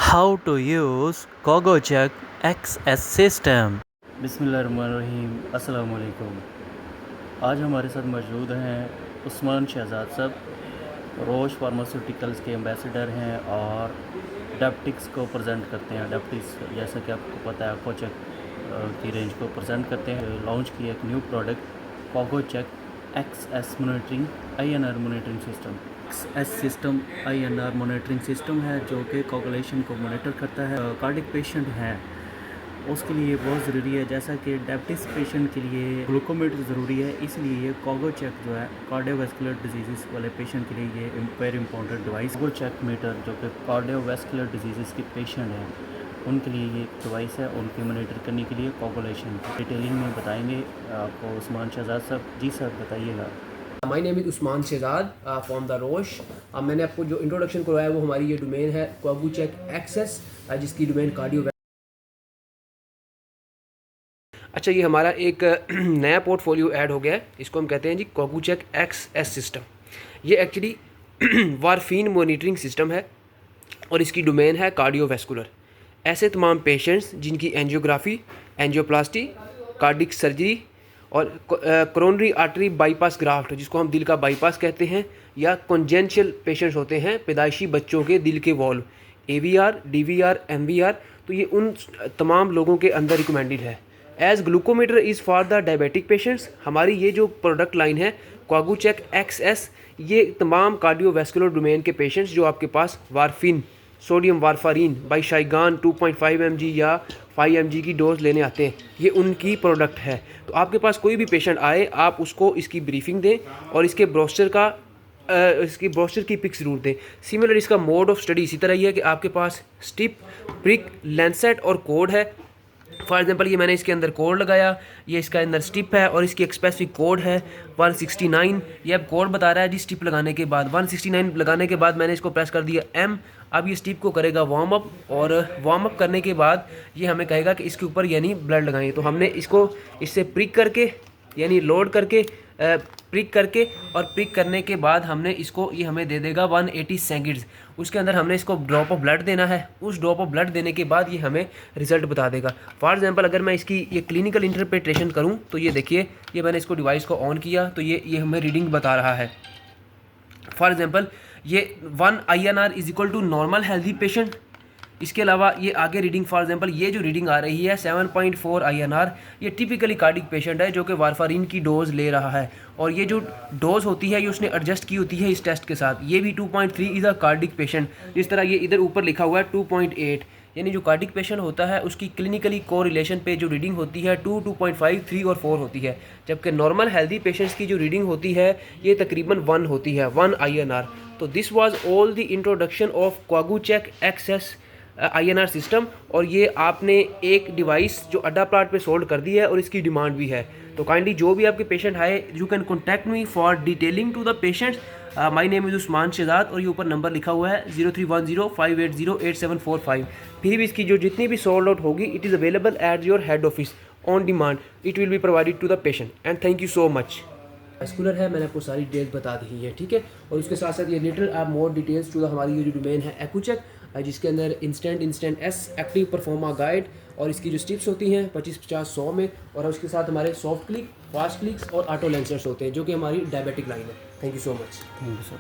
How to use CogoCheck XS system। बिस्मिल्लाहिर्रहमानिर्रहीम, अस्सलाम वालेकुम। आज हमारे साथ मौजूद हैं उस्मान शहजाद साहब, रोश फार्मास्यूटिकल्स के एम्बेसडर हैं और डायबिटिक्स को प्रेजेंट करते हैं। डायबिटिक्स जैसा कि आपको पता है CogoCheck की रेंज को प्रेजेंट करते हैं। लॉन्च किया एक new product CogoCheck XS monitoring INR monitoring system. XS system INR monitoring system है जो कि कोगुलेशन को मॉनिटर करता है। कार्डिक पेशेंट हैं उसके लिए बहुत ज़रूरी है, जैसा कि डायबिटिस पेशेंट के लिए ग्लूकोमीटर ज़रूरी है, इसलिए ये CogoCheck जो है कार्डियोवैस्कुलर डिजीज़ वाले पेशेंट के लिए ये very important device. CogoCheck meter जो कि कार्डियोवैस्कुलर डिजीज़ के पेशेंट हैं उनके लिए ये डिवाइस है, उनके मॉनिटर करने के लिए कोगुलेशन डिटेलिंग में बताएंगे आपको उस्मान शहजाद साहब। जी सर बताइएगा। My name is Usman Shahzad from the Roche. मैंने आपको जो इंट्रोडक्शन करवाया है वो हमारी ये डोमेन है CogoCheck XS, जिसकी डोमेन कार्डियो। अच्छा, ये हमारा एक नया पोर्टफोलियो ऐड हो गया है, इसको हम कहते हैं जी CogoCheck XS सिस्टम। ये एक्चुअली वारफीन मॉनिटरिंग सिस्टम है और इसकी डोमेन है कार्डियोवैस्कुलर। ऐसे तमाम पेशेंट्स जिनकी एंजियोग्राफी, एंजियोप्लास्टी, कार्डिक सर्जरी और कोरोनरी आर्टरी बाईपास ग्राफ्ट, जिसको हम दिल का बाईपास कहते हैं, या कॉन्जेंशियल पेशेंट्स होते हैं, पैदाइशी बच्चों के दिल के वॉल्व, AVR, DVR, MVR, तो ये उन तमाम लोगों के अंदर रिकमेंडेड है। As glucometer is for the diabetic patients. हमारी ये जो प्रोडक्ट लाइन है CogoCheck XS, ये तमाम कार्डियोवैस्कुलर डोमेन के पेशेंट्स जो आपके पास वारफिन, सोडियम वारफारीन बाई शाइगान 2.5 mg या 5 mg की डोज लेने आते हैं, ये उनकी प्रोडक्ट है। तो आपके पास कोई भी पेशेंट आए, आप उसको इसकी ब्रीफिंग दें और इसके ब्रोशर की पिक ज़रूर दें। सिमिलर इसका मोड ऑफ स्टडी इसी तरह ही है कि आपके पास स्टिप, प्रिक, लैंसेट और कोड है। फॉर एग्जांपल ये मैंने इसके अंदर कोड लगाया, ये इसका अंदर स्टिप है और इसकी एक स्पेसिफिक कोड है 169। ये अब कोड बता रहा है जी स्टिप लगाने के बाद 169 लगाने के बाद मैंने इसको प्रेस कर दिया M। अब ये स्टिप को करेगा वार्म अप और वार्म अप करने के बाद ये हमें कहेगा कि इसके ऊपर यानी ब्लड लगाएं। तो हमने इसको इससे प्रिक करके यानी लोड करके प्रिक करके और प्रिक करने के बाद हमने इसको ये हमें दे देगा 180 सेकंड्स। उसके अंदर हमने इसको ड्रॉप ऑफ ब्लड देना है। उस ड्रॉप ऑफ ब्लड देने के बाद ये हमें रिजल्ट बता देगा। फॉर एग्जांपल अगर मैं इसकी ये क्लिनिकल इंटरप्रिटेशन करूं तो ये देखिए, ये मैंने इसको डिवाइस को ऑन किया तो ये हमें रीडिंग बता रहा है। फॉर एग्जांपल ये 1 INR is equal to normal healthy patient. इसके अलावा ये आगे रीडिंग, फॉर एग्जांपल ये जो रीडिंग आ रही है 7.4 INR, ये टिपिकली कार्डिक पेशेंट है जो कि वारफारीन की डोज ले रहा है और ये जो डोज होती है ये उसने एडजस्ट की होती है इस टेस्ट के साथ। ये भी 2.3 इज़ अ कार्डिक पेशेंट। जिस तरह ये इधर ऊपर लिखा हुआ है 2.8, यानी जो कार्डिक पेशेंट होता है उसकी क्लिनिकली कोरिलेशन पे जो रीडिंग होती है 2, 2.5, 3 और 4 होती है, जबकि नॉर्मल हेल्दी पेशेंट्स की जो रीडिंग होती है ये तकरीबन 1 होती है, 1 INR। तो this was all the introduction of CogoCheck XS INR system. और ये आपने एक डिवाइस जो अड्डा प्लाट पे सोल्ड कर दी है और इसकी डिमांड भी है। तो काइंडली जो भी आपके पेशेंट आए, you can contact me for detailing to the patients. My name is Usman Shahzad और ये ऊपर नंबर लिखा हुआ है 0310-580-8745। फिर भी इसकी जो जितनी भी सोल्ड आउट होगी, it is available at your head office on demand. It will be provided to the patient and thank you so much. Vascular है, मैंने आपको सारी डिटेल्स बता दी है, ठीक है। और उसके साथ साथ ये लिटिल आप मोर डिटेल्स टू द हमारी ये जो डोमेन है CogoCheck, जिसके अंदर instant S active pro forma guide और इसकी जो स्टिप्स होती हैं 25, 50, 100 में, और उसके साथ हमारे सॉफ्ट क्लिक, फास्ट क्लिक्स और ऑटो लेंसर्स होते हैं जो कि हमारी डायबिटिक लाइन है। Thank you so much. Thank you sir.